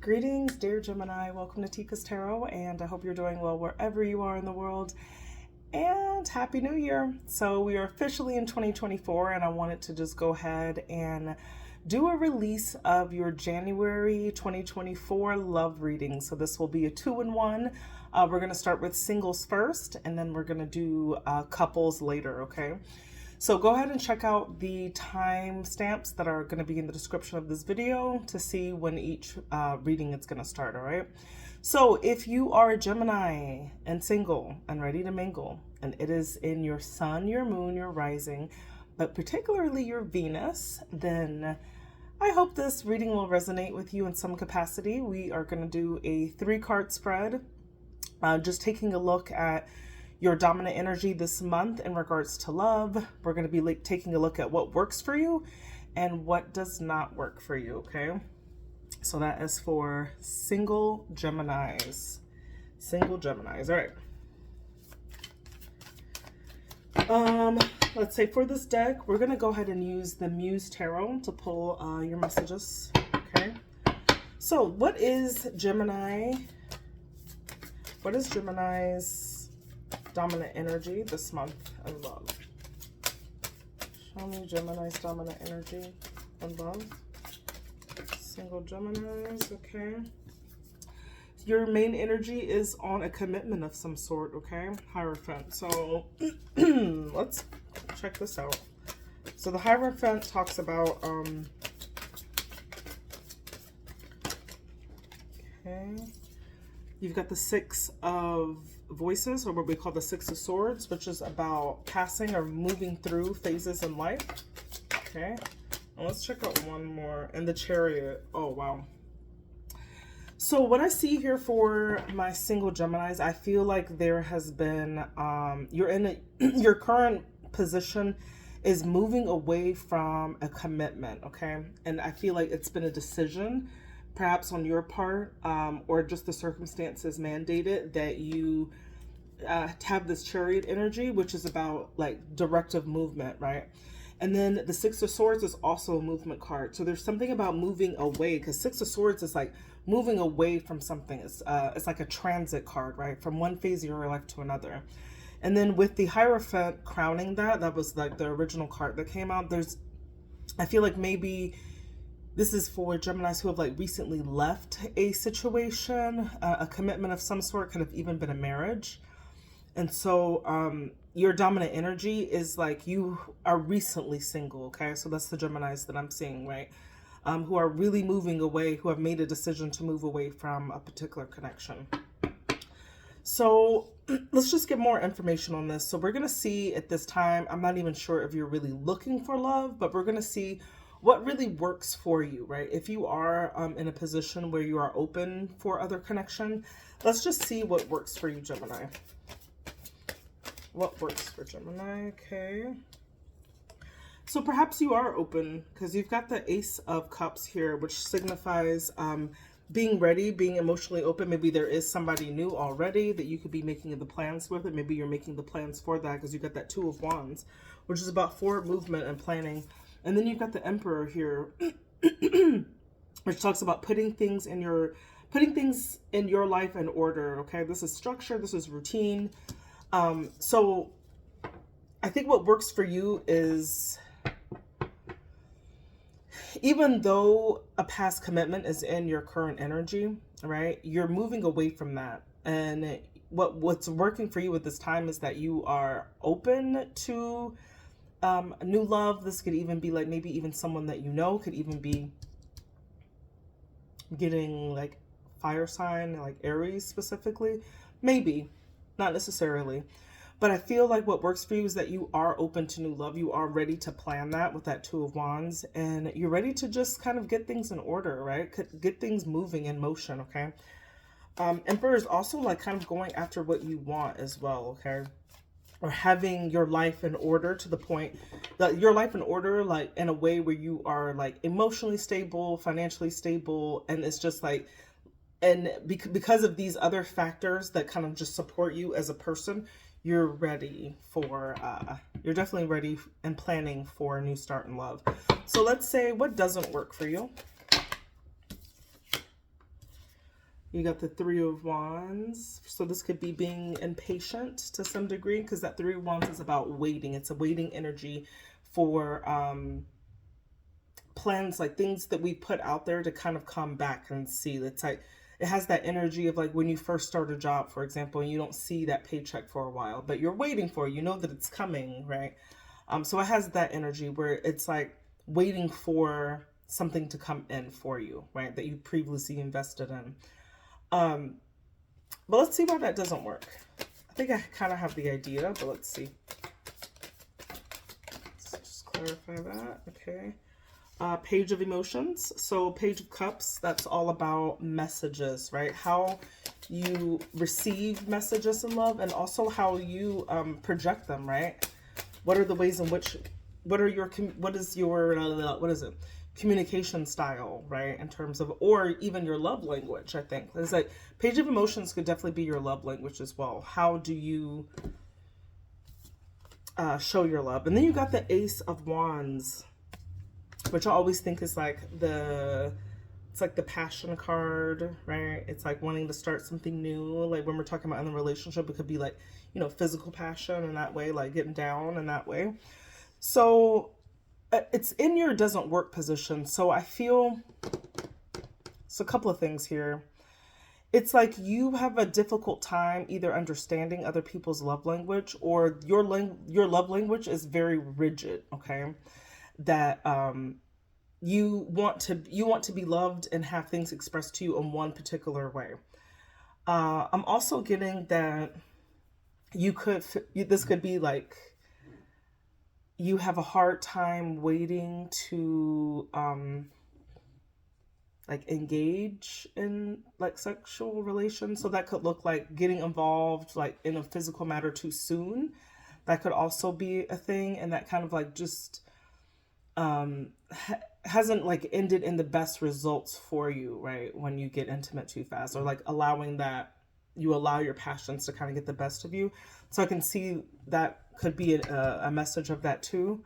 Greetings, dear Gemini. Welcome to Tika's Tarot, and I hope you're doing well wherever you are in the world. And Happy New Year. So we are officially in 2024, and I wanted to just go ahead and do a release of your January 2024 love reading. So this will be a 2-in-1. We're going to start with singles first, and then we're going to do couples later, okay? So go ahead and check out the time stamps that are going to be in the description of this video to see when each reading is going to start, all right? So if you are a Gemini and single and ready to mingle, and it is in your sun, your moon, your rising, but particularly your Venus, then I hope this reading will resonate with you in some capacity. We are going to do a 3-card spread, just taking a look at your dominant energy this month in regards to love. We're going to be taking a look at what works for you and what does not work for you, okay? So that is for single Geminis. Single Geminis, all right. Let's say for this deck, we're going to go ahead and use the Muse Tarot to pull your messages, okay? So what is Gemini? What is Gemini's dominant energy this month in love? Show me Gemini's dominant energy in love. Single Geminis, okay. Your main energy is on a commitment of some sort, okay? Hierophant. So let's check this out. So the Hierophant talks about okay. You've got the 6 of Voices, or what we call the 6 of Swords, which is about passing or moving through phases in life. Okay, and let's check out one more. And the Chariot. Oh, wow. So what I see here for my single Geminis, I feel like there has been, your current position is moving away from a commitment, okay? And I feel like it's been a decision, perhaps on your part, or just the circumstances mandated that you have this Chariot energy, which is about like directive movement, right? And then the 6 of Swords is also a movement card. So there's something about moving away, because 6 of Swords is like moving away from something. It's like a transit card, right? From one phase of your life to another. And then with the Hierophant crowning that was like the original card that came out. I feel like maybe this is for Geminis who have like recently left a situation, a commitment of some sort, could have even been a marriage. And so your dominant energy is like you are recently single, okay? So that's the Geminis that I'm seeing, right? Who are really moving away, who have made a decision to move away from a particular connection. So let's just get more information on this. So we're going to see at this time, I'm not even sure if you're really looking for love, but we're going to see what really works for you, right? If you are in a position where you are open for other connection, let's just see what works for you, Gemini. What works for Gemini, okay. So perhaps you are open because you've got the Ace of Cups here, which signifies being ready, being emotionally open. Maybe there is somebody new already that you could be making the plans with, and maybe you're making the plans for that because you got that 2 of Wands, which is about forward movement and planning. And then you've got the Emperor here, which talks about putting things in your life in order, okay? This is structure, this is routine. So I think what works for you is, even though a past commitment is in your current energy, right? You're moving away from that. And what's working for you at this time is that you are open to new love. This could even be like maybe even someone that you know, could even be getting like fire sign, like Aries specifically. Maybe, not necessarily. But I feel like what works for you is that you are open to new love. You are ready to plan that with that 2 of Wands. And you're ready to just kind of get things in order, right? Get things moving in motion, okay? Emperor is also like kind of going after what you want as well, okay? Or having your life in order to the point that your life in order, like in a way where you are like emotionally stable, financially stable. And it's just like, and because of these other factors that kind of just support you as a person, you're ready for, you're definitely ready and planning for a new start in love. So let's say what doesn't work for you. You got the Three of Wands. So this could be being impatient to some degree, because that Three of Wands is about waiting. It's a waiting energy for plans, like things that we put out there to kind of come back and see. It's like, it has that energy of like when you first start a job, for example, and you don't see that paycheck for a while, but you're waiting for it. You know that it's coming, right? So it has that energy where it's like waiting for something to come in for you, right? That you previously invested in. But let's see why that doesn't work. I think I kind of have the idea, but let's see. Let's just clarify that. Okay. Page of Emotions. So Page of Cups, that's all about messages, right? How you receive messages in love, and also how you project them, right? What are the ways in which, what is your communication style, right? In terms of, or even your love language, I think. There's like, Page of Emotions could definitely be your love language as well. How do you show your love? And then you got the Ace of Wands, which I always think is like it's like the passion card, right? It's like wanting to start something new. Like when we're talking about in a relationship, it could be like, you know, physical passion in that way, like getting down in that way. So it's in your doesn't work position. So I feel, so a couple of things here. It's like you have a difficult time either understanding other people's love language, or your love language is very rigid, okay? That you want to be loved and have things expressed to you in one particular way. I'm also getting that this could be like you have a hard time waiting to like engage in like sexual relations. So that could look like getting involved like in a physical matter too soon. That could also be a thing, and that kind of like just hasn't like ended in the best results for you, right? When you get intimate too fast, or like allowing that, you allow your passions to kind of get the best of you. So I can see that could be a message of that too,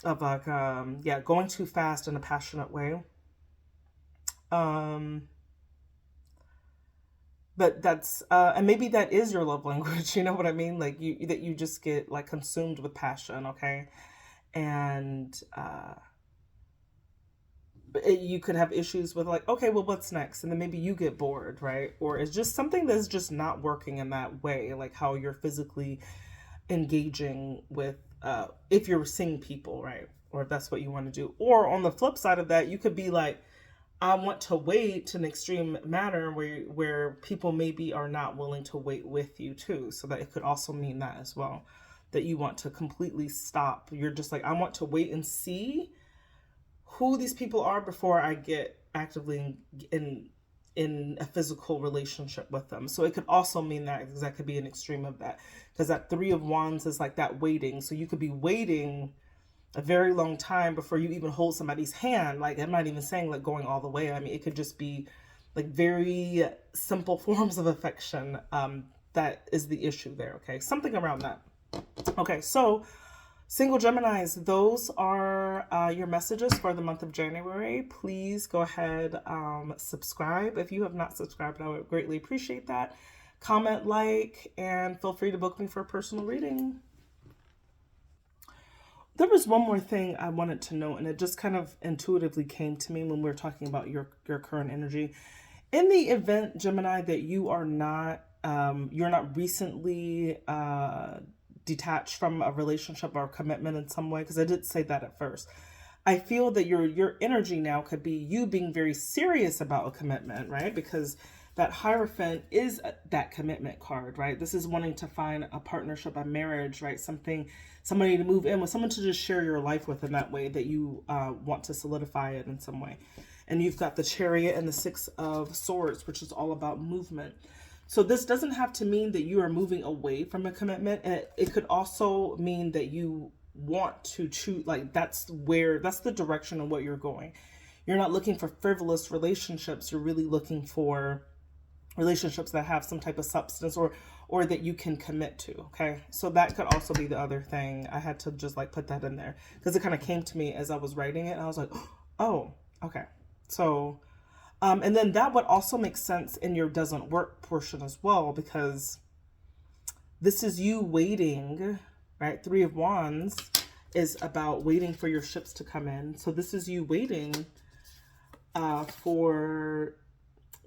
of like yeah, going too fast in a passionate way. But that's and maybe that is your love language, you know what I mean? Like you just get like consumed with passion, okay? And you could have issues with like, okay, well, what's next? And then maybe you get bored, right? Or it's just something that's just not working in that way, like how you're physically engaging with, if you're seeing people, right? Or if that's what you want to do. Or on the flip side of that, you could be like, I want to wait to an extreme manner where people maybe are not willing to wait with you too. So that it could also mean that as well, that you want to completely stop. You're just like, I want to wait and see who these people are before I get actively in a physical relationship with them. So it could also mean that, because that could be an extreme of that, because that Three of Wands is like that waiting. So you could be waiting a very long time before you even hold somebody's hand. Like, I'm not even saying like going all the way. I mean, it could just be like very simple forms of affection. That is the issue there. Okay, something around that. Okay, so single Geminis, those are your messages for the month of January. Please go ahead, subscribe. If you have not subscribed, I would greatly appreciate that. Comment, like, and feel free to book me for a personal reading. There was one more thing I wanted to note, and it just kind of intuitively came to me when we were talking about your current energy. In the event, Gemini, that you're not recently detached from a relationship or a commitment in some way, because I did say that at first. I feel that your energy now could be you being very serious about a commitment, right? Because that Hierophant is that commitment card, right? This is wanting to find a partnership, a marriage, right? Somebody to move in with, someone to just share your life with in that way, that you want to solidify it in some way. And you've got the Chariot and the Six of Swords, which is all about movement. So this doesn't have to mean that you are moving away from a commitment. It could also mean that you want to choose, like that's the direction of what you're going. You're not looking for frivolous relationships. You're really looking for relationships that have some type of substance, or that you can commit to. Okay, so that could also be the other thing. I had to just like put that in there because it kind of came to me as I was writing it, and I was like, oh, okay. So And then that would also make sense in your doesn't work portion as well, because this is you waiting, right? Three of Wands is about waiting for your ships to come in. So this is you waiting for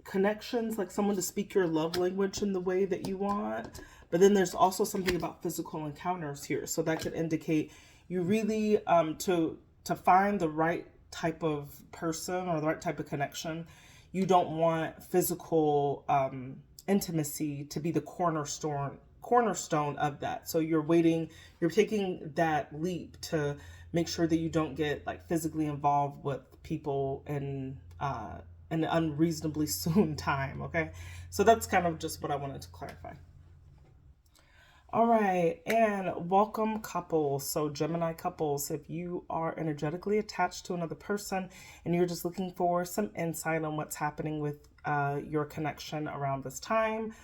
connections, like someone to speak your love language in the way that you want. But then there's also something about physical encounters here. So that could indicate you really, to find the right type of person or the right type of connection, you don't want physical intimacy to be the cornerstone of that. So you're waiting, you're taking that leap to make sure that you don't get like physically involved with people in an unreasonably soon time. Okay, so that's kind of just what I wanted to clarify. All right, and welcome couples. So Gemini couples, if you are energetically attached to another person and you're just looking for some insight on what's happening with your connection around this time,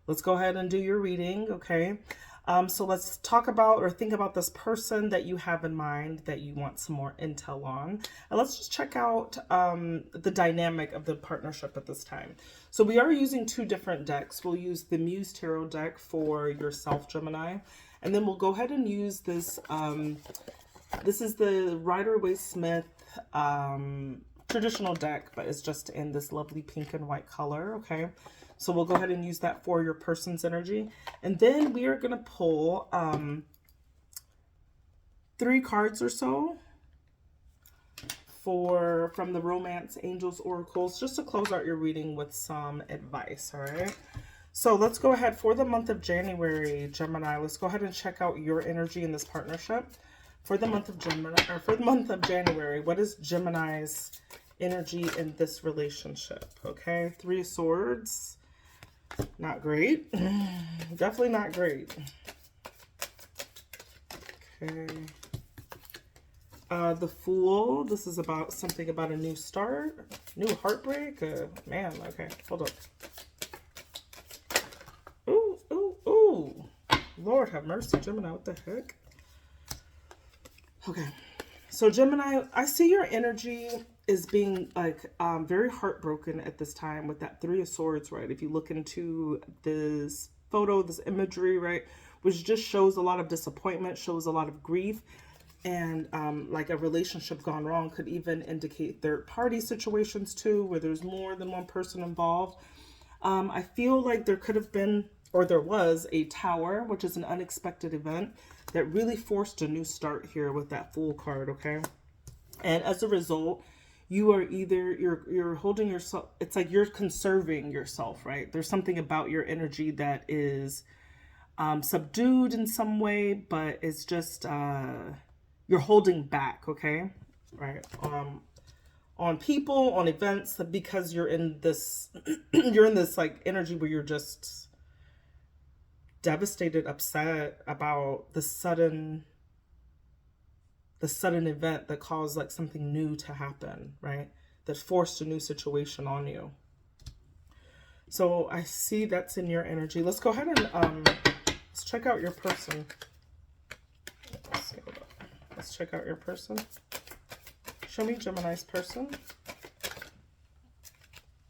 let's go ahead and do your reading, okay? So let's talk about or think about this person that you have in mind that you want some more intel on. And let's just check out the dynamic of the partnership at this time. So we are using two different decks. We'll use the Muse Tarot deck for yourself, Gemini. And then we'll go ahead and use this. This is the Rider-Waite-Smith traditional deck, but it's just in this lovely pink and white color, okay? So we'll go ahead and use that for your person's energy. And then we are going to pull 3 cards or so from the Romance Angels Oracles, just to close out your reading with some advice, all right? So let's go ahead for the month of January, Gemini. Let's go ahead and check out your energy in this partnership. For the month of Gemini, or for the month of January, what is Gemini's energy in this relationship? Okay, 3 of Swords. Not great. Definitely not great. Okay. The Fool. This is about something about a new start, new heartbreak. Man, okay, hold up. Ooh, ooh, ooh. Lord have mercy, Gemini, what the heck? Okay, so Gemini, I see your energy is being like very heartbroken at this time with that 3 of Swords, right? If you look into this photo, this imagery, right, which just shows a lot of disappointment, shows a lot of grief, and like a relationship gone wrong, could even indicate third-party situations too, where there's more than one person involved. I feel like there could have been, or there was, a Tower, which is an unexpected event that really forced a new start here with that Fool card, okay? And as a result, you are either, you're holding yourself, it's like you're conserving yourself, right? There's something about your energy that is subdued in some way, but it's just, you're holding back, okay? Right? On people, on events, because you're in this, you're in this like energy where you're just devastated, upset about the sudden event that caused like something new to happen, right? That forced a new situation on you. So I see that's in your energy. Let's go ahead and let's check out your person. Let's check out your person. Show me Gemini's person.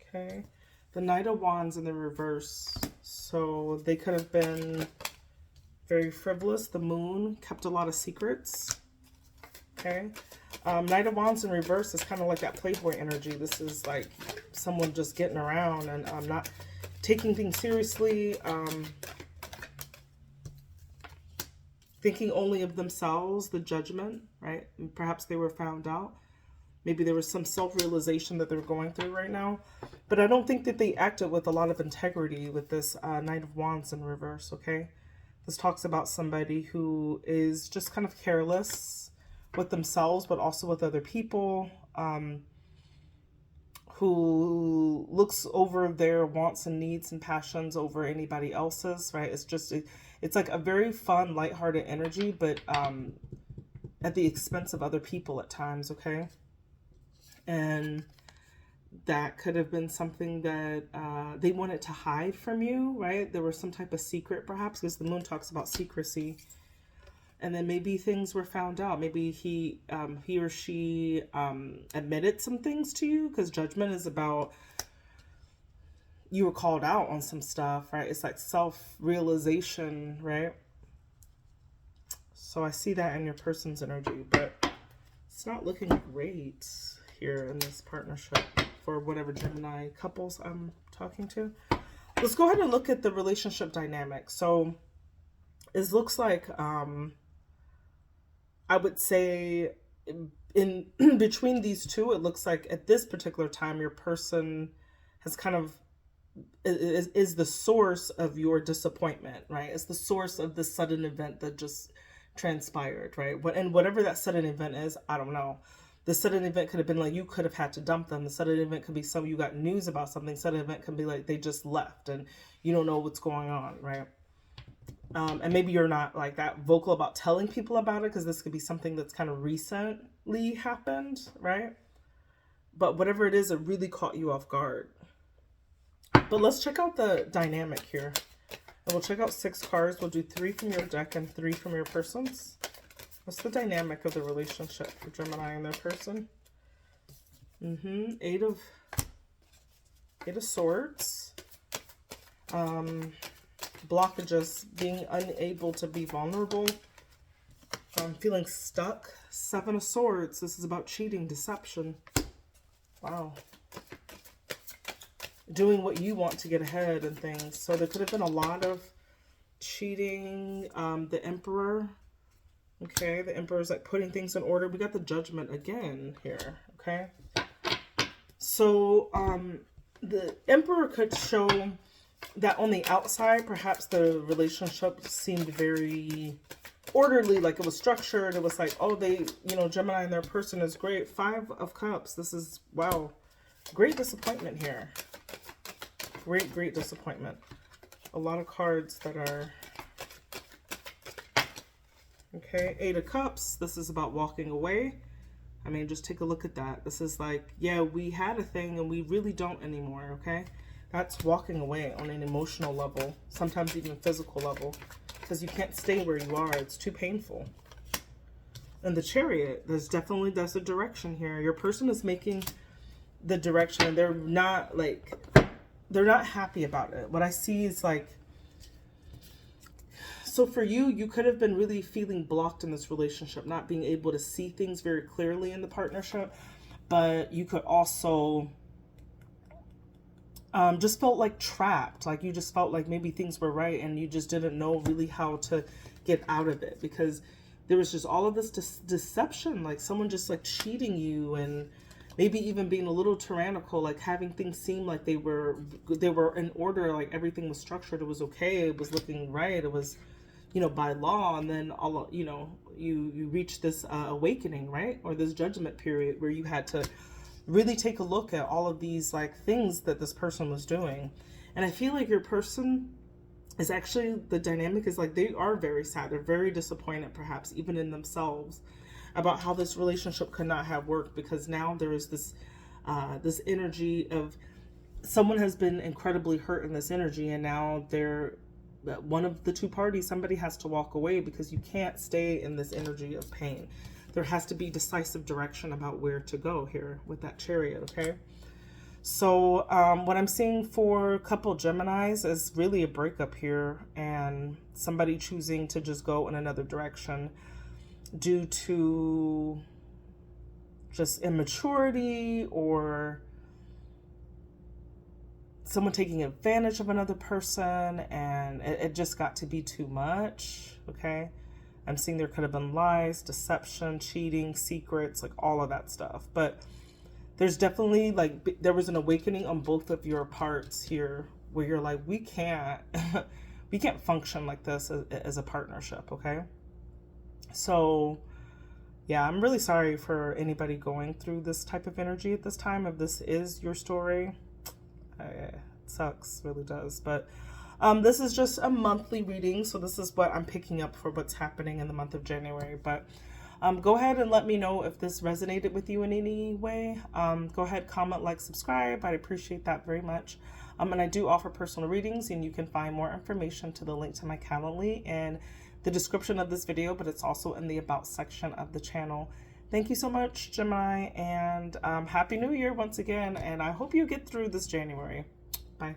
Okay. The Knight of Wands in the reverse. So they could have been very frivolous. The Moon kept a lot of secrets. Okay. Knight of Wands in reverse is kind of like that Playboy energy. This is like someone just getting around and not taking things seriously, thinking only of themselves, the judgment, right? And perhaps they were found out. Maybe there was some self-realization that they're going through right now. But I don't think that they acted with a lot of integrity with this Knight of Wands in reverse, okay? This talks about somebody who is just kind of careless with themselves, but also with other people, who looks over their wants and needs and passions over anybody else's, right? It's just, it's like a very fun, lighthearted energy, but at the expense of other people at times, okay? And that could have been something that they wanted to hide from you, right? There was some type of secret, perhaps, because the Moon talks about secrecy. And then maybe things were found out. Maybe he or she admitted some things to you, because Judgment is about you were called out on some stuff, right? It's like self-realization, right? So I see that in your person's energy, but it's not looking great here in this partnership for whatever Gemini couples I'm talking to. Let's go ahead and look at the relationship dynamic. So it looks like, I would say in between these two, it looks like at this particular time, your person has kind of is the source of your disappointment, right? It's the source of the sudden event that just transpired, right? And whatever that sudden event is, I don't know. The sudden event could have been like you could have had to dump them. The sudden event could be you got news about something. Sudden event can be like they just left and you don't know what's going on, right? And maybe you're not like that vocal about telling people about it because this could be something that's kind of recently happened, right? But whatever it is, it really caught you off guard. But let's check out the dynamic here. And we'll check out 6 cards. We'll do 3 from your deck and 3 from your person's. What's the dynamic of the relationship for Gemini and their person? 8 of Swords. Blockages, being unable to be vulnerable. Feeling stuck. 7 of Swords. This is about cheating, deception. Wow. Doing what you want to get ahead and things. So there could have been a lot of cheating. The Emperor. Okay, the Emperor is like putting things in order. We got the Judgment again here. Okay. So the Emperor could show that on the outside, perhaps the relationship seemed very orderly, like it was structured. It was like, oh, they, Gemini and their person is great. 5 of Cups. This is, wow, great disappointment here. Great disappointment. A lot of cards that are, okay, 8 of Cups. This is about walking away. I mean, just take a look at that. This is like, yeah, we had a thing and we really don't anymore, okay? That's walking away on an emotional level, sometimes even physical level, because you can't stay where you are. It's too painful. And the Chariot, that's a direction here. Your person is making the direction and they're not happy about it. What I see is like, so for you, you could have been really feeling blocked in this relationship, not being able to see things very clearly in the partnership, but you could also just felt like trapped. Like you just felt like maybe things were right and you just didn't know really how to get out of it because there was just all of this deception, like someone just like cheating you and maybe even being a little tyrannical, like having things seem like they were in order, like everything was structured, it was okay, it was looking right, it was, by law, and then you reach this awakening, right? Or this judgment period where you had to really take a look at all of these like things that this person was doing. And I feel like your person is actually, the dynamic is like they are very sad, they're very disappointed perhaps even in themselves about how this relationship could not have worked, because now there is this this energy of someone has been incredibly hurt in this energy, and now one of the two parties, somebody has to walk away because you can't stay in this energy of pain. There has to be decisive direction about where to go here with that Chariot, okay? So what I'm seeing for a couple Geminis is really a breakup here and somebody choosing to just go in another direction due to just immaturity or someone taking advantage of another person, and it just got to be too much, okay? I'm seeing there could have been lies, deception, cheating, secrets, like all of that stuff. But there's definitely like, there was an awakening on both of your parts here where you're like, we can't function like this as a partnership, okay? So yeah, I'm really sorry for anybody going through this type of energy at this time. If this is your story, it sucks, really does. But this is just a monthly reading, so this is what I'm picking up for what's happening in the month of January. But go ahead and let me know if this resonated with you in any way. Go ahead, comment, like, subscribe. I'd appreciate that very much. And I do offer personal readings, and you can find more information to the link to my Calendly in the description of this video, but it's also in the About section of the channel. Thank you so much, Gemini, and Happy New Year once again, and I hope you get through this January. Bye.